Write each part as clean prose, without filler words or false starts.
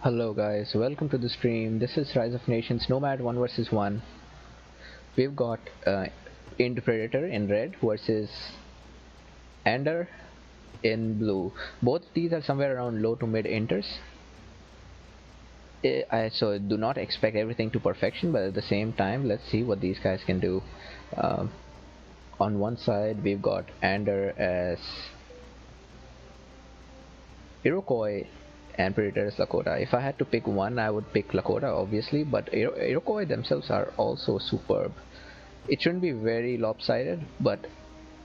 Hello guys, welcome to the stream. This is Rise of Nations Nomad 1 versus 1. We've got Ind Predator in red versus ANDR in blue. Both these are somewhere around low to mid inters. So do not expect everything to perfection, but at the same time, let's see what these guys can do. Um, on one side, we've got ANDR as Iroquois and Predator as Lakota. If I had to pick one, I would pick Lakota, obviously, but Iroquois themselves are also superb. It shouldn't be very lopsided, but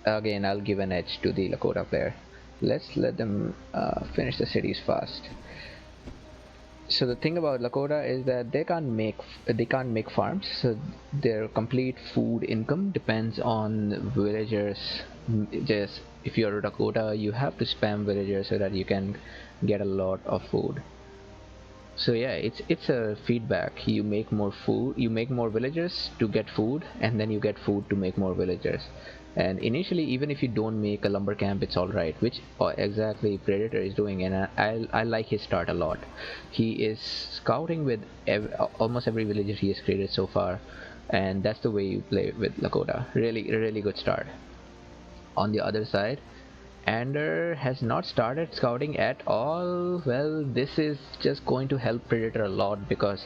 again, I'll give an edge to the Lakota player. Let's let them finish the cities fast. So the thing about Lakota is that they can't make farms, so their complete food income depends on villagers. Just if you're a Lakota, you have to spam villagers so that you can get a lot of food. So yeah, it's a feedback. You make more food, you make more villagers to get food, and then you get food to make more villagers. And initially, even if you don't make a lumber camp, it's all right, which exactly Predator is doing, and I like his start a lot. He is scouting with almost every villager he has created so far, and that's the way you play with Lakota. Really good start. On the other side, Ander has not started scouting at all. Well, this is just going to help Predator a lot because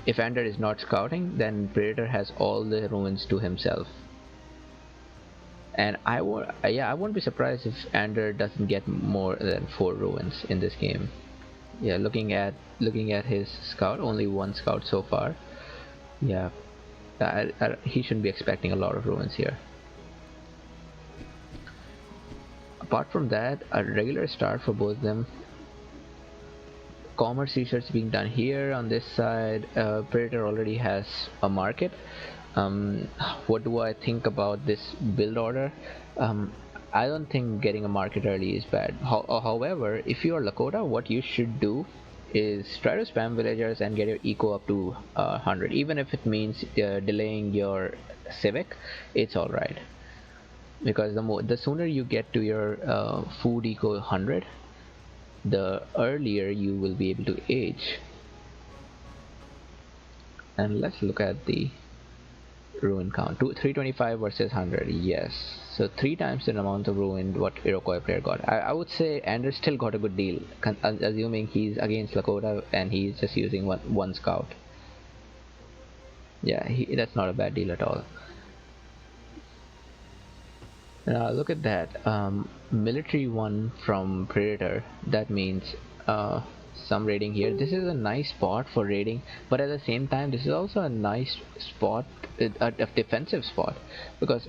if Ander is not scouting, then Predator has all the ruins to himself. And I won't be surprised if Ander doesn't get more than 4 ruins in this game. Yeah, looking at his scout, only one scout so far. Yeah, he shouldn't be expecting a lot of ruins here. Apart from that, a regular start for both of them. Commerce research being done here on this side. Predator already has a market. What do I think about this build order? I don't think getting a market early is bad. However, if you are Lakota, what you should do is try to spam villagers and get your eco up to 100. Even if it means delaying your civic, it's alright. Because the sooner you get to your food eco 100, the earlier you will be able to age. And let's look at the ruin count. 325 versus 100. Yes, so 3 times the amount of ruin what Iroquois player got. I would say Anders still got a good deal, assuming he's against Lakota and he's just using one scout. Yeah, that's not a bad deal at all. Look at that. Military one from Predator. That means some raiding here. This is a nice spot for raiding, but at the same time, this is also a nice spot, a defensive spot, because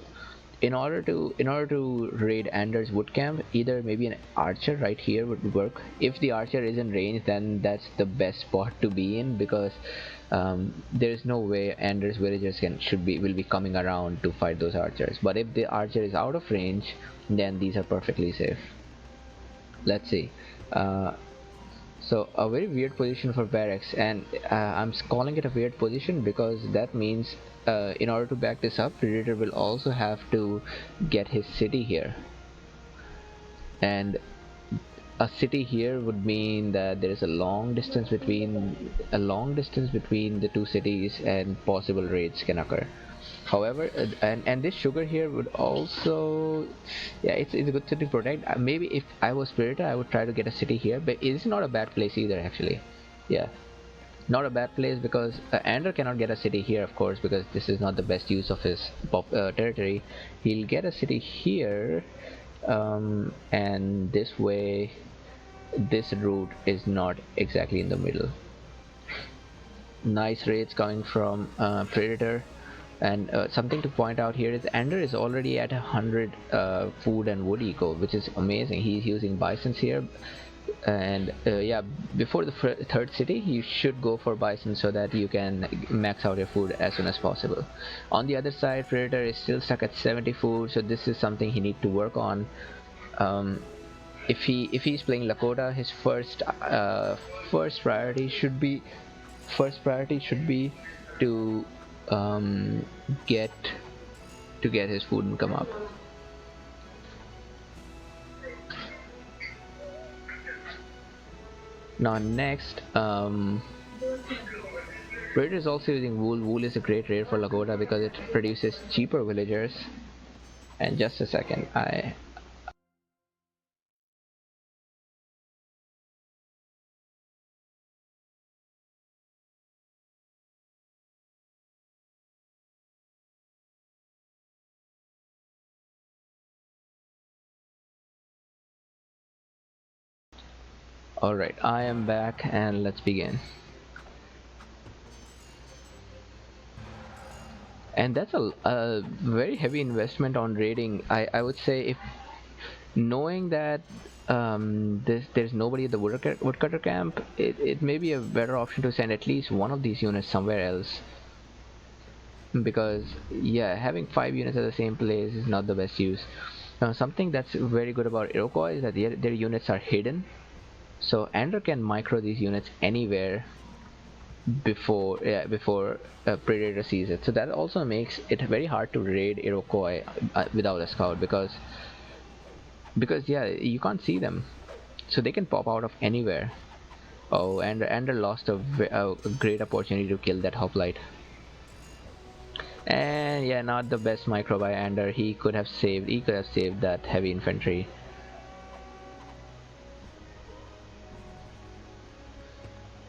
in order to raid Anders wood camp, either maybe an archer right here would work. If the archer is in range, then that's the best spot to be in, because there is no way Anders villagers will be coming around to fight those archers. But if the archer is out of range, then these are perfectly safe. Let's see. So a very weird position for barracks, and I'm calling it a weird position because that means in order to back this up, Predator will also have to get his city here, and a city here would mean that there is a long distance between the two cities, and possible raids can occur. However, and this sugar here would also, yeah, it's a good city to protect. Maybe if I was Predator, I would try to get a city here, but it's not a bad place either, actually. Yeah, not a bad place, because Andrew cannot get a city here, of course, because this is not the best use of his territory. He'll get a city here, and this way, this route is not exactly in the middle. Nice raids coming from Predator. And something to point out here is Ender is already at 100 food and wood eco, which is amazing. He's using bisons here, and yeah, before the third city, you should go for bison so that you can max out your food as soon as possible. On the other side, Predator is still stuck at 70 food, so this is something he needs to work on. If he's playing Lakota, his first priority should be to um, get get his food income up. Now next, Predator is also using wool. Wool is a great rare for Lakota because it produces cheaper villagers. And just a second, I Alright, I am back and let's begin. And that's a very heavy investment on raiding. I would say, if knowing that there's nobody at the woodcutter camp, it may be a better option to send at least one of these units somewhere else. Because yeah, having 5 units at the same place is not the best use. Something that's very good about Iroquois is that their units are hidden, so ANDR can micro these units anywhere before a predator sees it. So that also makes it very hard to raid Iroquois without a scout, because yeah, you can't see them, so they can pop out of anywhere. Oh, and ANDR lost a great opportunity to kill that hoplite. And yeah, not the best micro by ANDR. He could have saved that heavy infantry.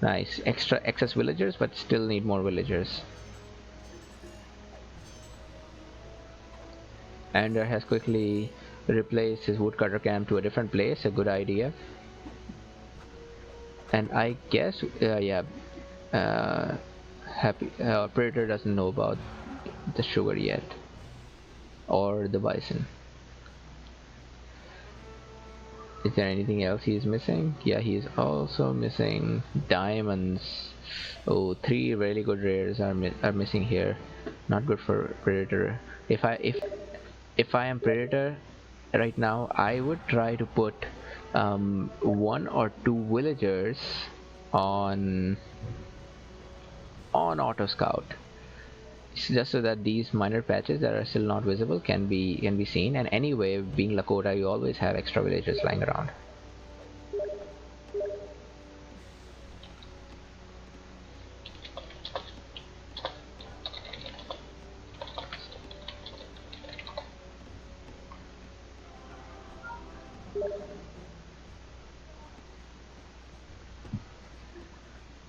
Nice. Extra excess villagers, but still need more villagers. ANDR has quickly replaced his woodcutter camp to a different place. A good idea. And I guess yeah, uh, happy Predator doesn't know about the sugar yet, or the bison. Is there anything else he is missing? Yeah, he is also missing diamonds. Oh, three really good rares are missing here. Not good for Predator. If I am Predator right now, I would try to put one or two villagers on auto scout, just so that these minor patches that are still not visible can be seen. And anyway, being Lakota, you always have extra villagers lying around.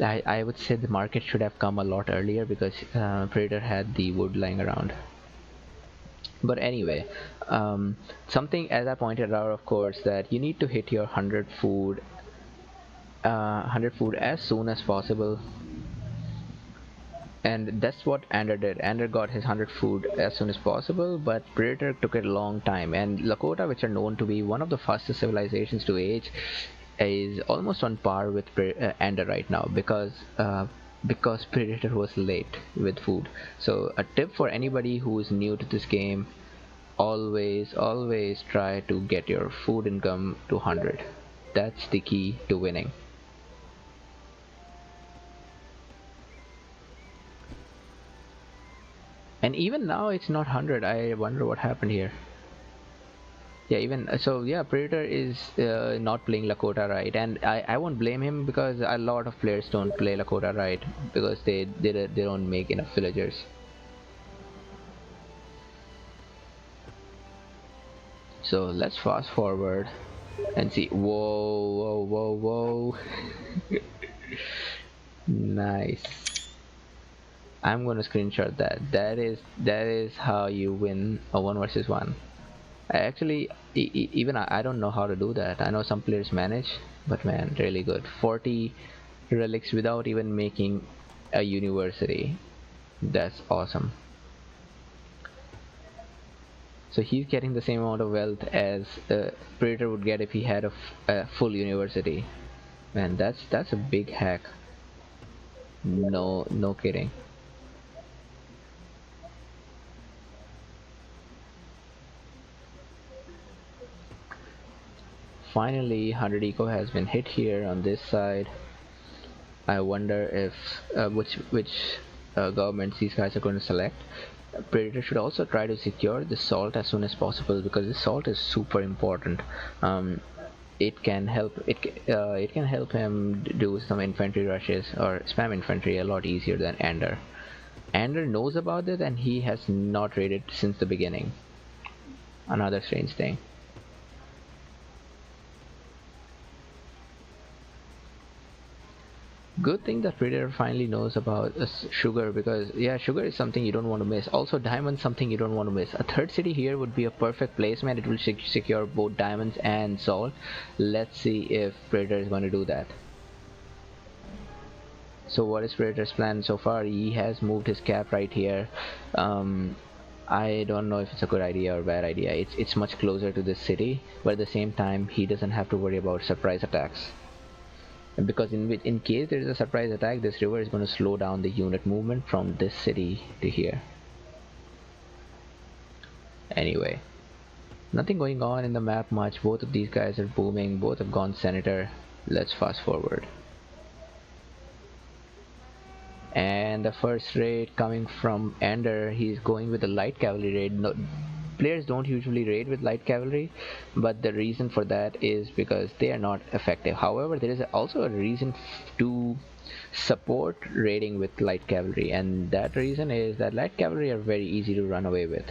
I would say the market should have come a lot earlier, because Predator had the wood lying around. But anyway, something, as I pointed out, of course, that you need to hit your 100 food as soon as possible. And that's what ANDR did. ANDR got his 100 food as soon as possible, but Predator took a long time. And Lakota, which are known to be one of the fastest civilizations to age, is almost on par with ANDR right now, because Predator was late with food. So a tip for anybody who is new to this game: always try to get your food income to 100. That's the key to winning. And even now it's not 100. I wonder what happened here. Yeah, even so, yeah, Predator is not playing Lakota right, and I won't blame him, because a lot of players don't play Lakota right because they don't make enough villagers. So let's fast forward and see. Whoa. Nice. I'm gonna screenshot that. That is how you win a 1 versus 1. I actually, even I don't know how to do that. I know some players manage, but man, really good. 40 relics without even making a university. That's awesome. So he's getting the same amount of wealth as Predator would get if he had a full university. Man, that's a big hack. No kidding. Finally, 100 eco has been hit here on this side. I wonder if which governments these guys are going to select. Predator should also try to secure the salt as soon as possible, because the salt is super important. Um, it can help him do some infantry rushes or spam infantry a lot easier than ANDR. ANDR knows about it and he has not raided since the beginning. Another strange thing. Good thing that Predator finally knows about sugar, because yeah, sugar is something you don't want to miss. Also diamond, something you don't want to miss. A third city here would be a perfect placement. It will secure both diamonds and salt. Let's see if Predator is going to do that. So what is Predator's plan so far? He has moved his cap right here. I don't know if it's a good idea or bad idea. It's much closer to this city, but at the same time he doesn't have to worry about surprise attacks. Because in case there is a surprise attack, this river is going to slow down the unit movement from this city to here. Anyway, nothing going on in the map much. Both of these guys are booming. Both have gone senator. Let's fast forward. And the first raid coming from ANDR, he's going with a light cavalry raid. No, players don't usually raid with light cavalry, but the reason for that is because they are not effective. However, there is also a reason to support raiding with light cavalry, and that reason is that light cavalry are very easy to run away with.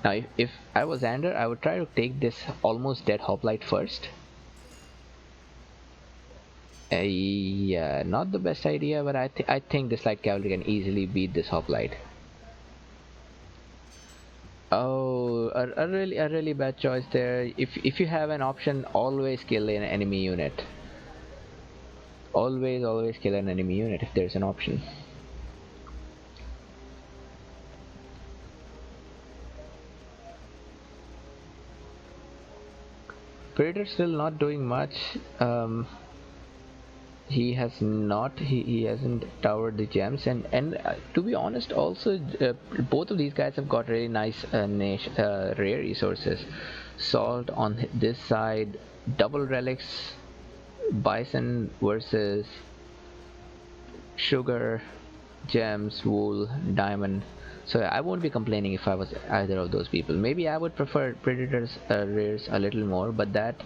Now if I was ANDR, I would try to take this almost dead hoplite first. Yeah, not the best idea, but I think this light cavalry can easily beat this hoplite. Oh, a really bad choice there. If you have an option, always kill an enemy unit. Always kill an enemy unit if there's an option. Predator still not doing much. He hasn't towered the gems, and to be honest also, both of these guys have got really nice rare resources. Salt on this side, double relics, bison versus sugar, gems, wool, diamond. So I won't be complaining if I was either of those people. Maybe I would prefer predators rares a little more, but that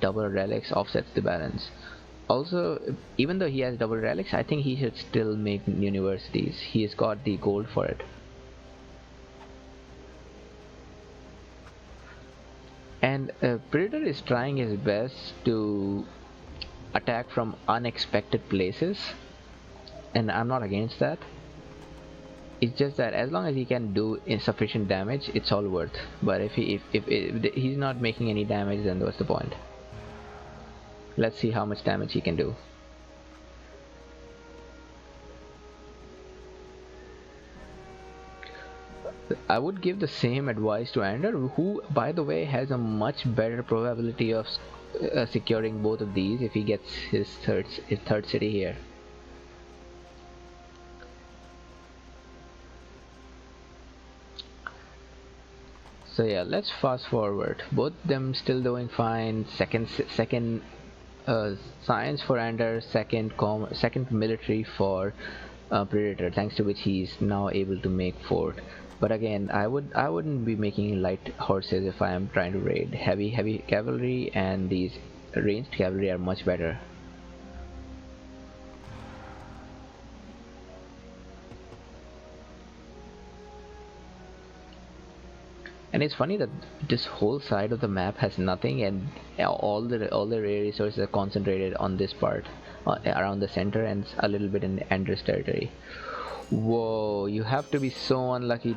double relics offsets the balance. Also, even though he has double relics, I think he should still make universities. He has got the gold for it. And Predator is trying his best to attack from unexpected places, and I'm not against that. It's just that as long as he can do insufficient damage, it's all worth. But if he's not making any damage, then what's the point? Let's see how much damage he can do. I would give the same advice to ANDR, who by the way has a much better probability of securing both of these if he gets his third city here. So yeah, let's fast forward. Both them still doing fine. Second science for ANDR, second military for Predator, thanks to which he's now able to make fort. But again, I wouldn't be making light horses if I am trying to raid. Heavy cavalry and these ranged cavalry are much better. And it's funny that this whole side of the map has nothing, and all the rare resources are concentrated on this part, around the center, and a little bit in ANDR's territory. Whoa, you have to be so unlucky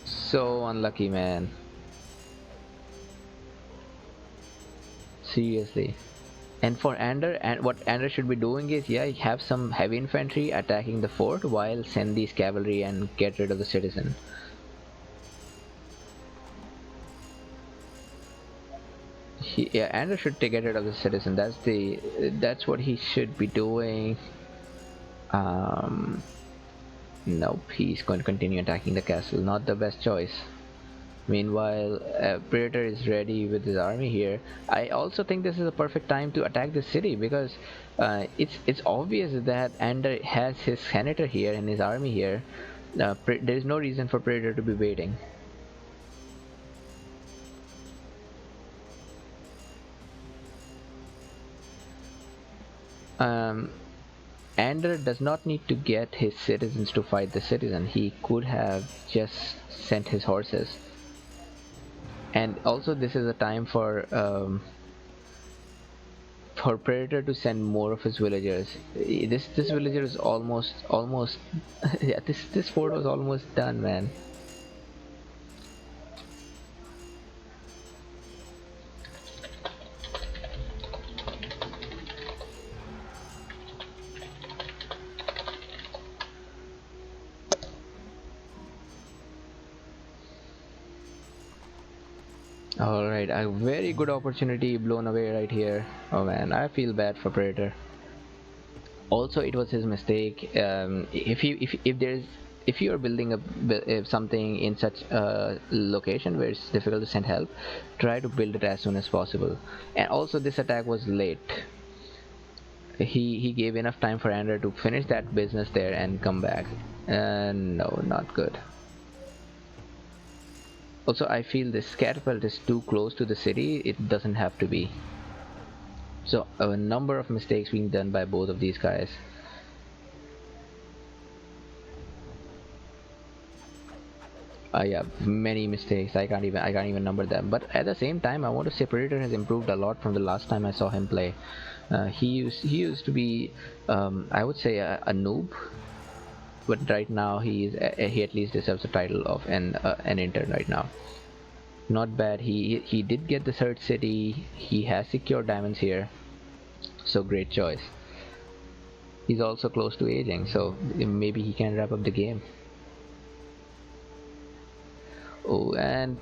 so unlucky, man. Seriously. And for ANDR, and what ANDR should be doing is, yeah, have some heavy infantry attacking the fort while send these cavalry and get rid of the citizen. Yeah, ANDR should get rid of the citizen. That's what he should be doing. Nope, he's going to continue attacking the castle. Not the best choice. Meanwhile, Predator is ready with his army here. I also think this is a perfect time to attack the city, because it's obvious that ANDR has his senator here and his army here. There is no reason for Predator to be waiting. Um, Ander does not need to get his citizens to fight the citizen. He could have just sent his horses. And also, this is a time for Predator to send more of his villagers. This villager is almost yeah, this fort was almost done, man. All right, a very good opportunity blown away right here. Oh man, I feel bad for Predator. Also, it was his mistake. If there's if you are building something in such a location where it's difficult to send help, try to build it as soon as possible. And also, this attack was late. He gave enough time for Ander to finish that business there and come back. No, not good. Also, I feel this catapult is too close to the city. It doesn't have to be. So a number of mistakes being done by both of these guys. Yeah, many mistakes. I can't even number them. But at the same time, I want to say Predator has improved a lot from the last time I saw him play. He used to be, I would say, a noob, but right now he at least deserves the title of an intern right now. Not bad. He did get the third city. He has secured diamonds here, so great choice. He's also close to aging, so maybe he can wrap up the game. Oh, and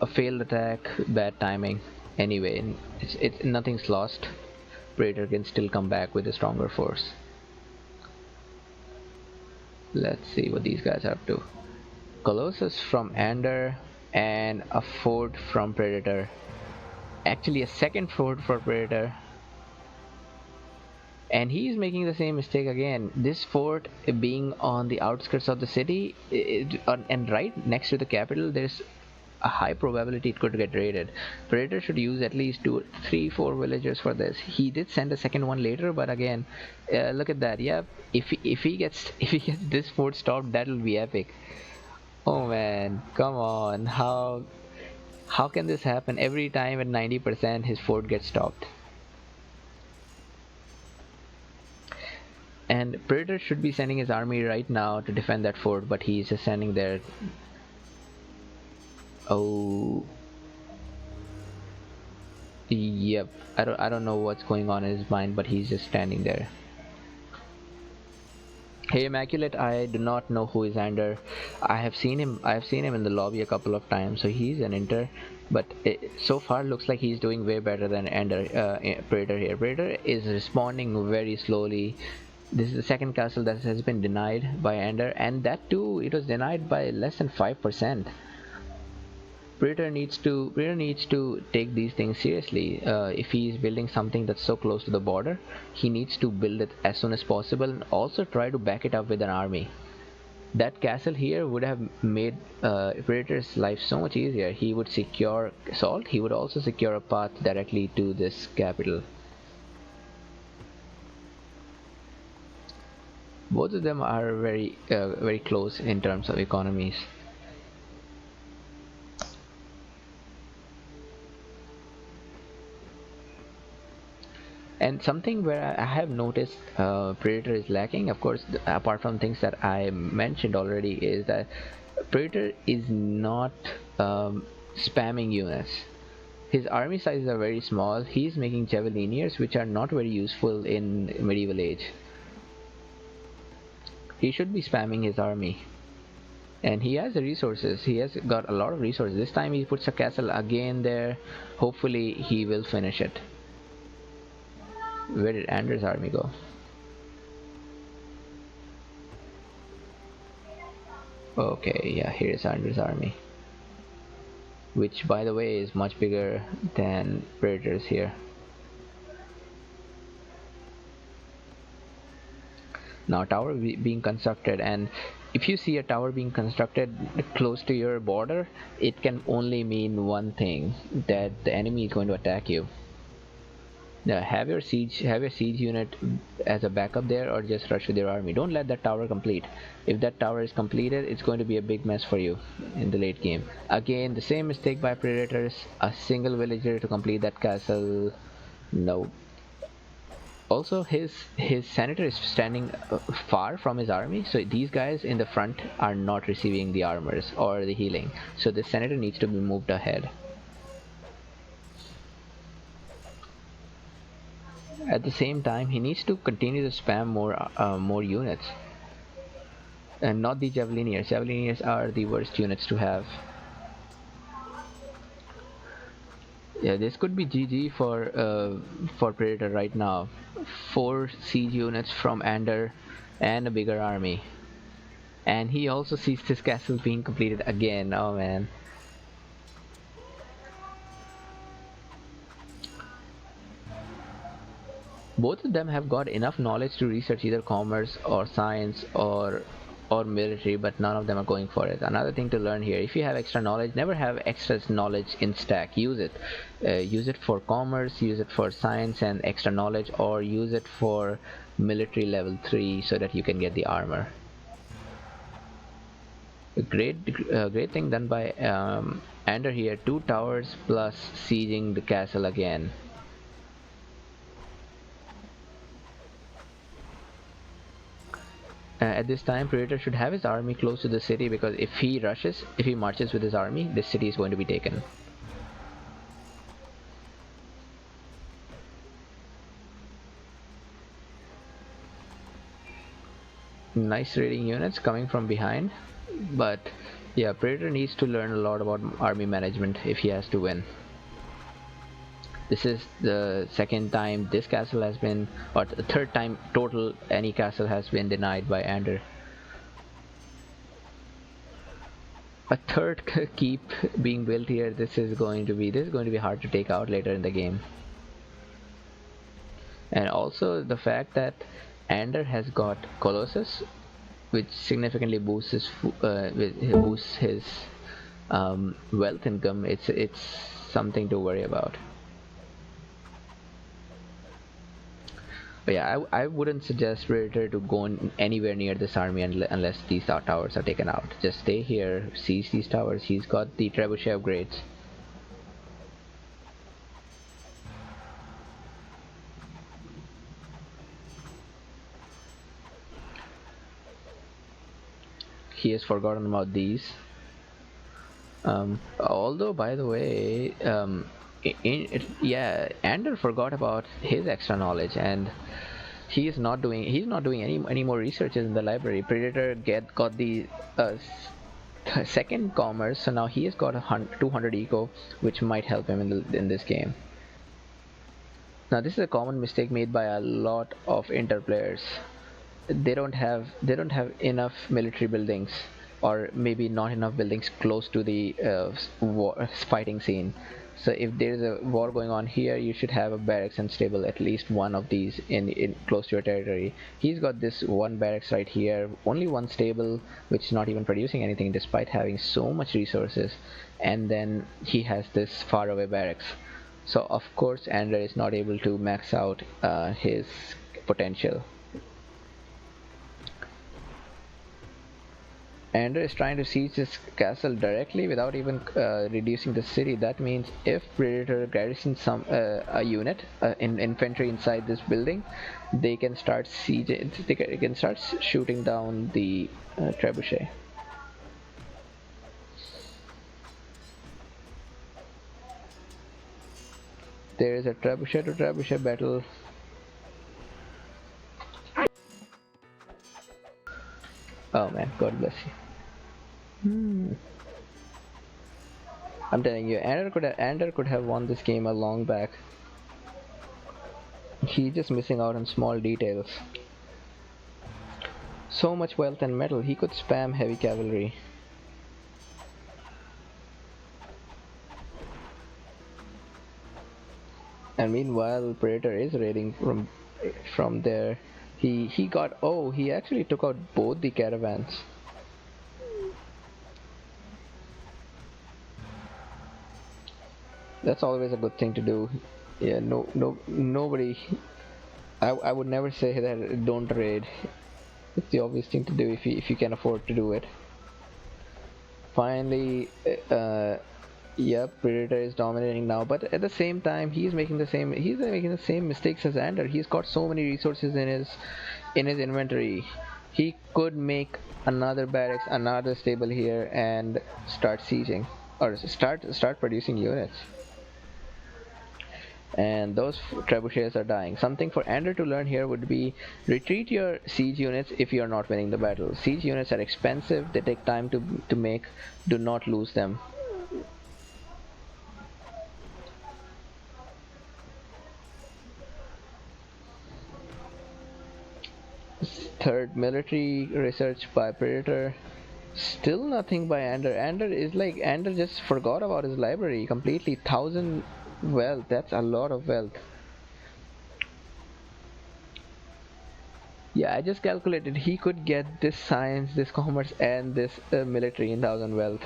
a failed attack, bad timing. Anyway, it's nothing's lost. Predator can still come back with a stronger force. Let's see what these guys are up to. Colossus from Ander and a fort from Predator. Actually, a second fort for Predator. And he's making the same mistake again. This fort being on the outskirts of the city and right next to the capital, there's a high probability it could get raided. Predator should use at least two, three, four villagers for this. He did send a second one later, but again, look at that. Yeah, if he gets if he gets this fort stopped, that'll be epic. Oh man, come on! How can this happen every time at 90% his fort gets stopped? And Predator should be sending his army right now to defend that fort, but he's just standing there. Oh, yep. I don't know what's going on in his mind, but he's just standing there. Hey Immaculate, I do not know who is Ander. I have seen him in the lobby a couple of times, so he's an inter, but so far looks like he's doing way better than Ander. Predator here. Predator is responding very slowly. This is the second castle that has been denied by Ander, and that too it was denied by less than 5%. Predator needs to take these things seriously. If he is building something that's so close to the border, he needs to build it as soon as possible and also try to back it up with an army. That castle here would have made Predator's life so much easier. He would secure salt. He would also secure a path directly to this capital. Both of them are very close in terms of economies. And something where I have noticed Predator is lacking, of course, apart from things that I mentioned already, is that Predator is not spamming units. His army sizes are very small. He's making javelineers, which are not very useful in medieval age. He should be spamming his army. And he has the resources. He has got a lot of resources. This time he puts a castle again there. Hopefully he will finish it. Where did Anders' army go? Okay, yeah, here is Anders' army. Which, by the way, is much bigger than Predator's here. Now, tower being constructed, and if you see a tower being constructed close to your border, it can only mean one thing, that the enemy is going to attack you. Now have your siege unit as a backup there, or just rush with your army. Don't let that tower complete. If that tower is completed, it's going to be a big mess for you in the late game. Again, the same mistake by predators. A single villager to complete that castle. No. Also, his senator is standing far from his army, so these guys in the front are not receiving the armors or the healing. So the senator needs to be moved ahead. At the same time, he needs to continue to spam more units, and not the javelineers. Javelineers are the worst units to have. Yeah, this could be GG for Predator right now. 4 siege units from ANDR and a bigger army, and he also sees this castle being completed again. Oh man. Both of them have got enough knowledge to research either commerce or science or military, but none of them are going for it. Another thing to learn here: if you have extra knowledge, never have extra knowledge in stack. Use it. Use it for commerce, use it for science and extra knowledge, or use it for military level 3 so that you can get the armor. A great thing done by Ander here. 2 towers plus sieging the castle again. At this time, Predator should have his army close to the city, because if he marches with his army, this city is going to be taken. Nice raiding units coming from behind, but yeah, Predator needs to learn a lot about army management if he has to win. This is the second time this castle has been, or the third time total any castle has been denied by Ander. A third keep being built here. This is going to be hard to take out later in the game. And also the fact that Ander has got Colossus, which significantly boosts his wealth income. It's something to worry about. But yeah, I wouldn't suggest Predator to go anywhere near this army unless these towers are taken out. Just stay here, seize these towers. He's got the trebuchet upgrades. He has forgotten about these. Although, by the way, yeah, Ander forgot about his extra knowledge, and he's not doing any more researches in the library. Predator got the second commerce, so now he has got 200 eco, which might help him in this game. Now this is a common mistake made by a lot of inter players. They don't have enough military buildings, or maybe not enough buildings close to the fighting scene. So if there's a war going on here, you should have a barracks and stable, at least one of these in close to your territory. He's got this one barracks right here, only one stable, which is not even producing anything despite having so much resources, and then he has this far away barracks. So of course Andra is not able to max out his potential. Ender is trying to siege this castle directly without even reducing the city. That means if Predator garrisons a unit in infantry inside this building, they can start sieging. They can start shooting down the trebuchet. There is a trebuchet to trebuchet battle. Oh man, God bless you. I'm telling you, Ander could have won this game a long back. He's just missing out on small details. So much wealth and metal, he could spam heavy cavalry. And meanwhile, Predator is raiding from there. He got, oh, he actually took out both the caravans. That's always a good thing to do. Yeah, nobody. I would never say that don't raid. It's the obvious thing to do if you can afford to do it. Finally, yep, Predator is dominating now, but at the same time, he's making the same mistakes as ANDR. He's got so many resources in his inventory. He could make another barracks, another stable here, and start sieging or start producing units. And those trebuchets are dying. Something for ANDR to learn here would be retreat your siege units if you are not winning the battle. Siege units are expensive, they take time to make, do not lose them. Third, military research by Predator. Still nothing by ANDR. ANDR just forgot about his library completely. 1,000 wealth, that's a lot of wealth. Yeah, I just calculated he could get this science, this commerce, and this military in 1,000 wealth.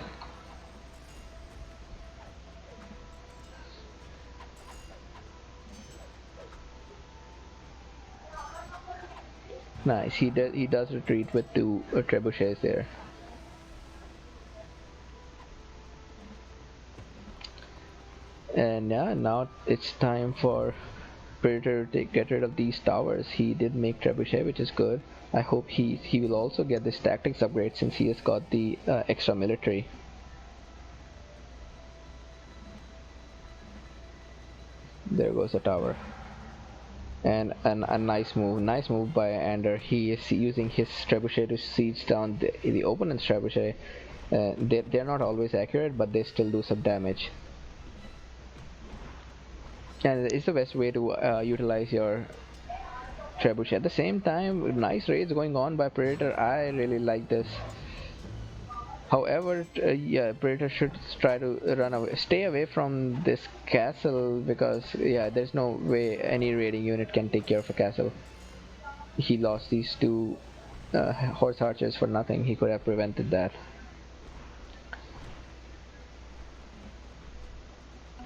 Nice. He does retreat with two trebuchets there. And yeah, now it's time for Predator to get rid of these towers. He did make trebuchet, which is good. I hope he will also get this tactics upgrade since he has got the extra military. There goes a tower. And a nice move by ANDR. He is using his trebuchet to siege down the opponent's trebuchet. They're not always accurate, but they still do some damage. And it's the best way to utilize your trebuchet. At the same time, nice raids going on by Predator. I really like this. However, yeah, Predator should try to run away, stay away from this castle because yeah, there's no way any raiding unit can take care of a castle. He lost these two horse archers for nothing. He could have prevented that.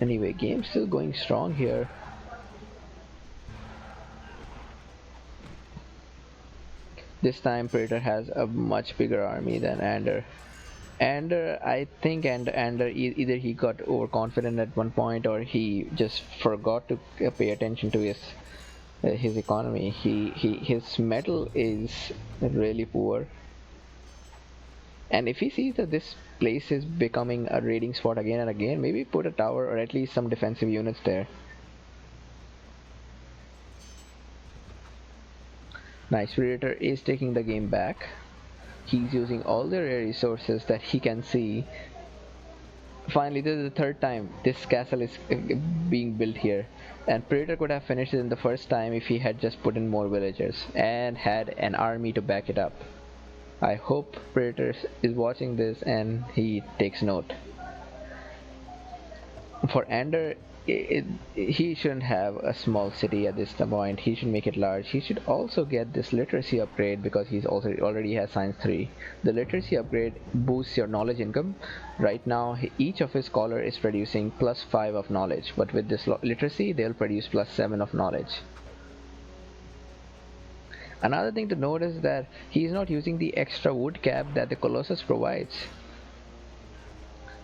Anyway, game still going strong here. This time Predator has a much bigger army than ANDR. ANDR, I think, ANDR either he got overconfident at one point or he just forgot to pay attention to his economy. His metal is really poor, and if he sees that this place is becoming a raiding spot again and again, maybe put a tower or at least some defensive units there. Nice, Predator is taking the game back. He's using all the rare resources that he can see. Finally, this is the third time this castle is being built here, and Predator could have finished it in the first time if he had just put in more villagers and had an army to back it up. I hope Predator is watching this and he takes note. For ANDR, he shouldn't have a small city at this point. He should make it large. He should also get this literacy upgrade because he's also already has science 3. The literacy upgrade boosts your knowledge income. Right now, each of his scholar is producing plus 5 of knowledge, but with this literacy, they'll produce plus 7 of knowledge. Another thing to note is that he's not using the extra wood cap that the Colossus provides.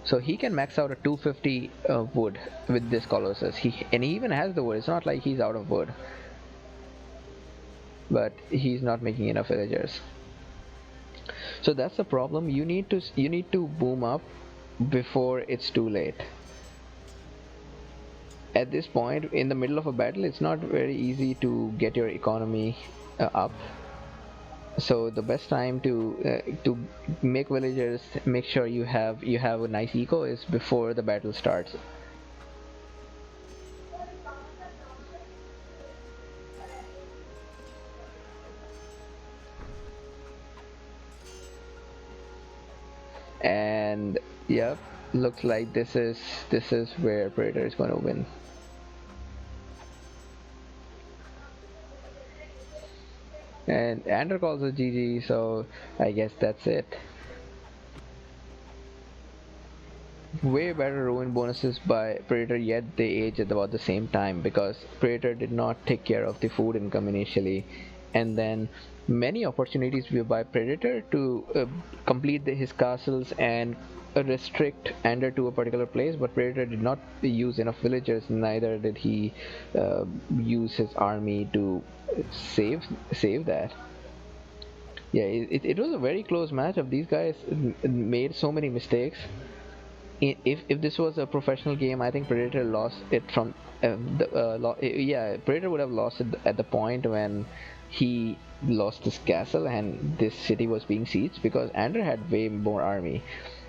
So he can max out a 250 wood with this Colossus. He even has the wood. It's not like he's out of wood, but he's not making enough villagers. So that's the problem. You need to boom up before it's too late. At this point, in the middle of a battle, it's not very easy to get your economy up. So the best time to make villagers, make sure you have a nice eco is before the battle starts. And yep, looks like this is where Predator is going to win. And ANDR calls it GG, so I guess that's it. way better ruin bonuses by Predator, yet they age at about the same time because Predator did not take care of the food income initially, and then many opportunities were by Predator to complete his castles and restrict Ender to a particular place, but Predator did not use enough villagers, neither did he use his army to save save that. Yeah, it was a very close match. Of these guys made so many mistakes. If this was a professional game, I think Predator lost it from yeah, Predator would have lost it at the point when he lost this castle and this city was being sieged because Ander had way more army.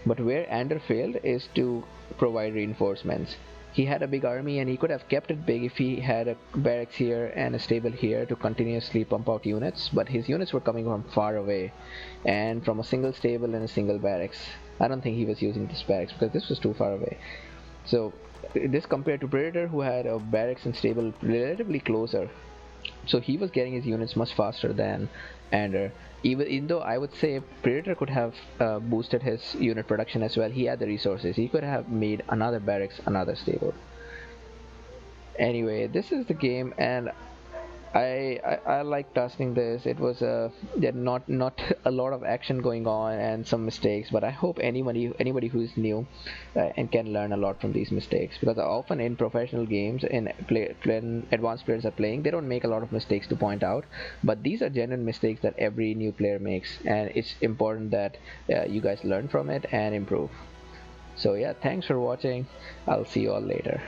But where Ander failed is to provide reinforcements. He had a big army and he could have kept it big if he had a barracks here and a stable here to continuously pump out units, but his units were coming from far away and from a single stable and a single barracks. I don't think he was using this barracks because this was too far away. So this compared to Predator, who had a barracks and stable relatively closer, so he was getting his units much faster than Ender. Even though I would say Predator could have boosted his unit production as well, he had the resources. He could have made another barracks, another stable. Anyway, this is the game, and I like tasking this. It was yeah, not a lot of action going on and some mistakes, but I hope anybody who is new and can learn a lot from these mistakes because often in professional games when advanced players are playing, they don't make a lot of mistakes to point out, but these are genuine mistakes that every new player makes, and it's important that you guys learn from it and improve. So yeah, thanks for watching. I'll see you all later.